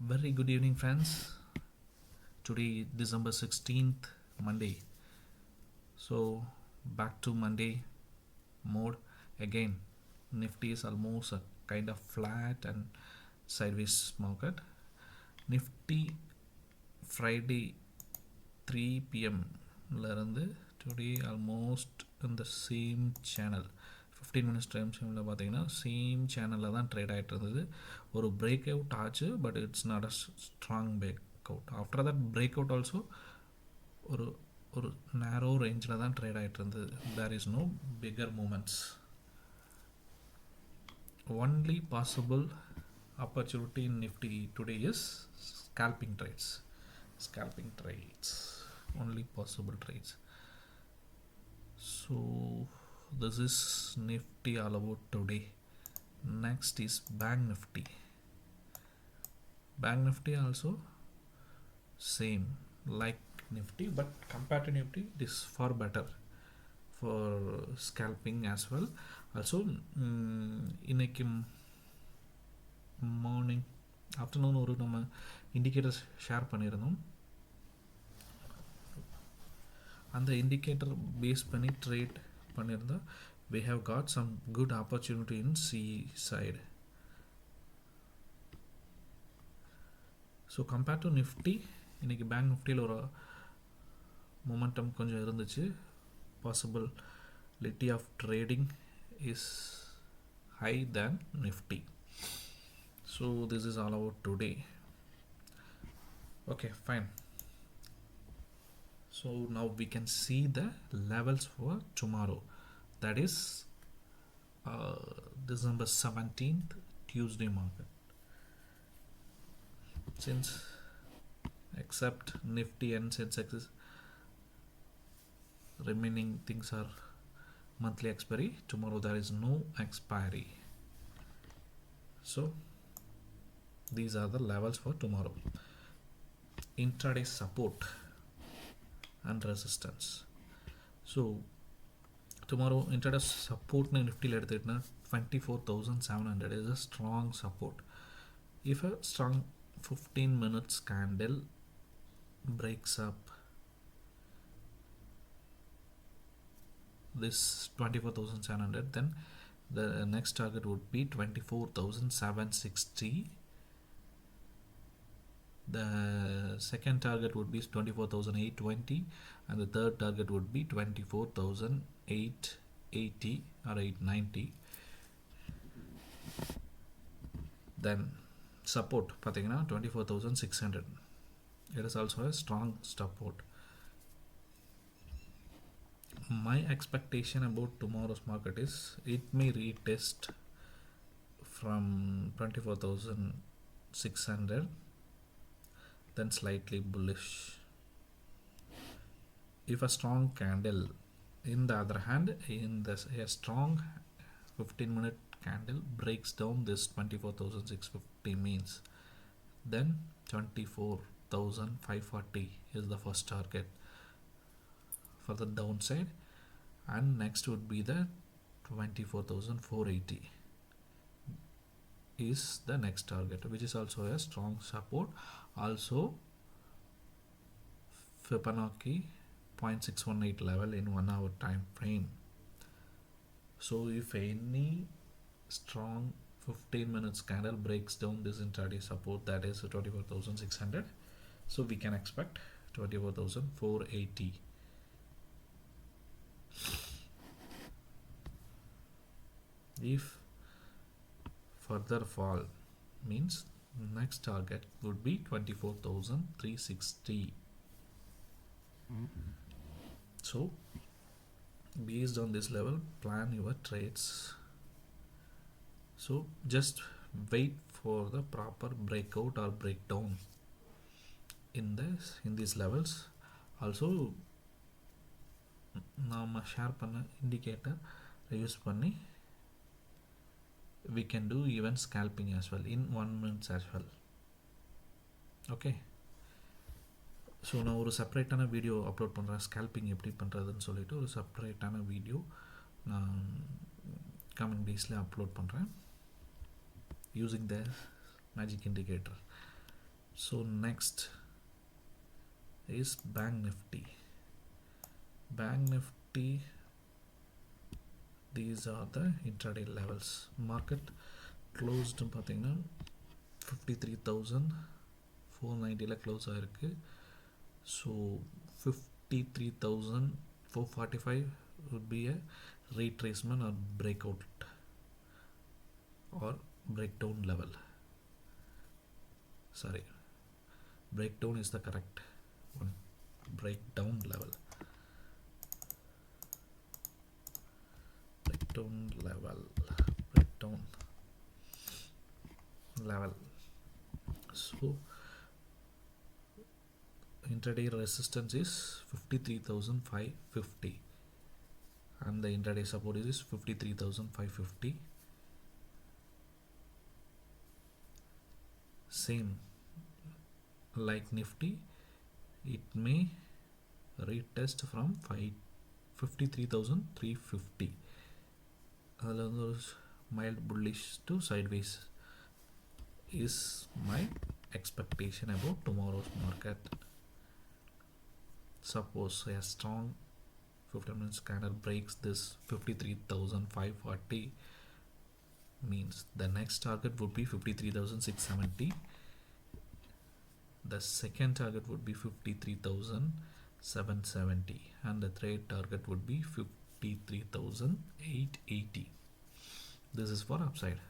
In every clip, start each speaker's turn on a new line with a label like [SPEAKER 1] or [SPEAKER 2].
[SPEAKER 1] Very good evening, friends. Today, December 16th, Monday. So, back to Monday mode again. Nifty is almost a kind of flat and sideways market. Nifty Friday 3 p.m. today almost in the same channel. 15 minutes time ஃப்ரேமில் பார்த்தீங்கன்னா same சேனலில் தான் trade ஆகிட்டு இருந்தது. ஒரு break out ஆச்சு, but it's not a strong break out. After that break out also ஒரு ஒரு நேரோ ரேஞ்சில் தான் ட்ரேட் ஆகிட்டு இருந்தது. There is no bigger moments. Only possible opportunity in Nifty today is scalping trades. Only possible trades. So this is Nifty all about today. Next is Banknifty. Banknifty also same like Nifty, but compared to Nifty it is far better for scalping as well. Also இன்னைக்கு morning afternoon ஒரு நம்ம indicators share பண்ணியிருந்தோம். அந்த indicator base பண்ணி trade பண்ணியிருந்தா we have got some good opportunity in C side. So compared to Nifty இன்னைக்கு bank நிஃப்டியில் ஒரு மொமெண்டம் கொஞ்சம் இருந்துச்சு. possibility of trading is high than Nifty. So this is all about today. Okay, fine. So now we can see the levels for tomorrow. That is December 17th, Tuesday market. Since except Nifty and Sensex remaining things are monthly expiry, tomorrow there is no expiry. So these are the levels for tomorrow. Intraday support and resistance. So tomorrow intraday support na Nifty la edutitna 24,700 is a strong support. If a strong 15 minutes candle breaks up this 24,700, then the next target would be 24,760. The second target would be 24,820 and the third target would be 24,880 or 890. Then support pathina 24,600. It is also a strong support. My expectation about tomorrow's market is it may retest from 24,600, then slightly bullish. If a strong candle, in the other hand, a strong 15-minute candle breaks down this 24,650 means, then 24,540 is the first target for the downside, and next would be the 24,480 is the next target, which is also a strong support. Also Fibonacci 0.618 level in 1 hour time frame. So if any strong 15 minutes candle breaks down this intraday support, that is 24,600, so we can expect 24,480. If further fall means next target would be 24,360. So based on this level, plan your trades. So just wait for the proper breakout or breakdown in these levels. Also நாம share பண்ண indicator use பண்ணி we can do even scalping as well in 1 minute as well. Okay, so நான் ஒரு செப்பரேட்டான video upload பண்ணுறேன், scalping எப்படி பண்ணுறதுன்னு சொல்லிட்டு ஒரு செப்பரேட்டான வீடியோ நான் கமிங் டேஸில் அப்லோட் பண்ணுறேன் using the magic indicator. So next is Bank Nifty. Bank Nifty, these are the intraday levels. Market closed பார்த்தீங்கன்னா 53,490 க்ளோஸ் ஆயிருக்கு. So 53,445 would be a retracement or breakout or breakdown level. Sorry, breakdown is the correct one. Breakdown level. Breakdown level. Breakdown level. So intraday resistance is 53,550 and the intraday support is 53,550. Same like Nifty, it may retest from 53,350. Mild bullish to sideways is my expectation about tomorrow's market. Suppose a strong 15-minute candle breaks this 53,540, means the next target would be 53,670. The second target would be 53,770 and the third target would be 53,880. This is for upside.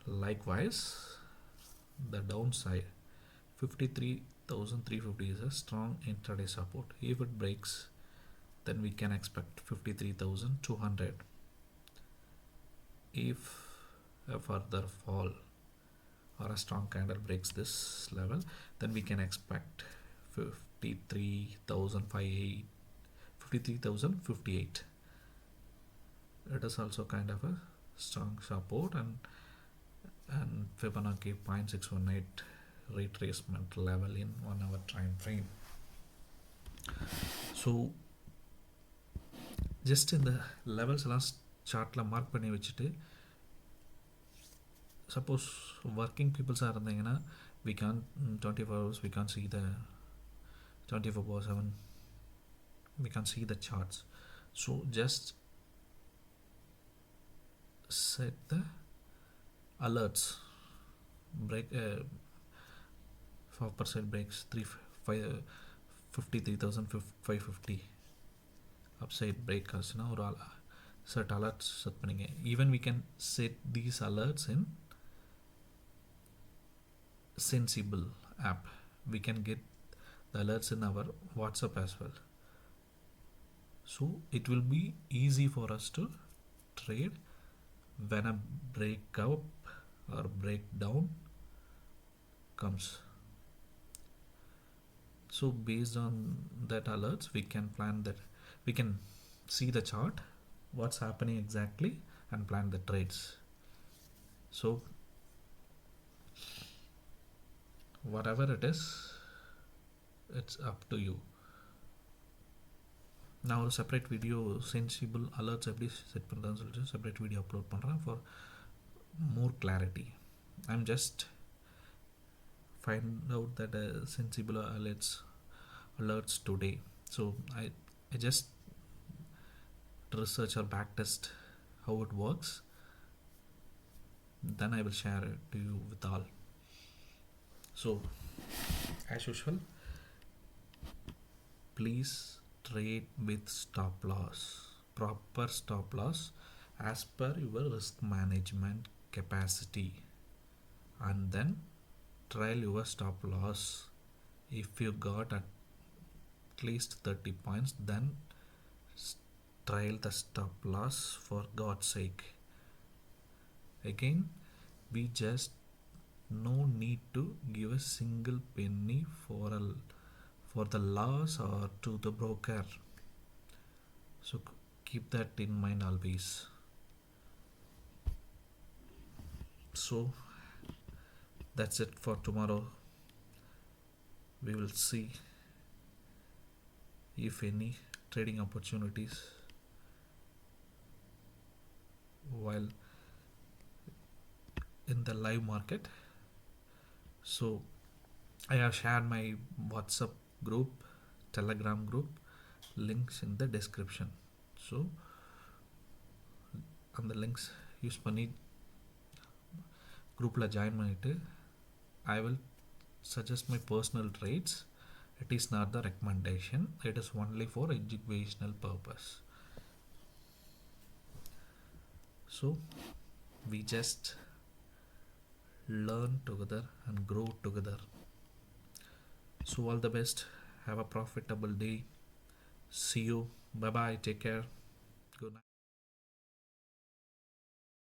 [SPEAKER 1] Likewise, the downside 53,350 is a strong intraday support. If it breaks, then we can expect 53,200. If a further fall or a strong candle breaks this level, then we can expect 53,058. It is also kind of a strong support and Fibonacci 0.618 retracement level in 1 hour time frame. So just in the levels last chart la mark பண்ணி வச்சிட்டு suppose working people are இருந்தீங்கன்னா we can't 24 hours we can't see the 24/7 we can't see the charts. So just set the alerts. Break 4% breaks 53,550 upside break ஆச்சுன்னா ஒரு set alerts set பண்ணுங்க. Even we can set these alerts in Sensible app. We can get the alerts in our WhatsApp as well. So it will be easy for us to trade when a breakout or breakdown comes. So based on that alerts, we can plan that, we can see the chart, what's happening exactly, and plan the trades. So whatever it is, it's up to you. Now a separate video sensible alerts எப்படி set பண்ணுறதுன்னு சொல்லிட்டு separate video upload பண்ணுறேன் for more clarity. I'm just find out that sensible alerts today. So I just research or back test how it works, then I will share it to you with all. So as usual, please trade with stop loss, proper stop loss as per your risk management capacity, and then trial your stop loss. If you got at least 30 points, then trial the stop loss for God's sake. Again, we just no need to give a single penny for the loss or to the broker. So keep that in mind always. So that's it for tomorrow. We will see if any trading opportunities while in the live market. So I have shared my WhatsApp group, Telegram group, links in the description. So அந்த links use பண்ணி குரூப்பில் join பண்ணிவிட்டு I will suggest my personal trades. It is not the recommendation. It is only for educational purpose. So we just learn together and grow together. So all the best. Have a profitable day. See you. Bye bye. Take care. Good night.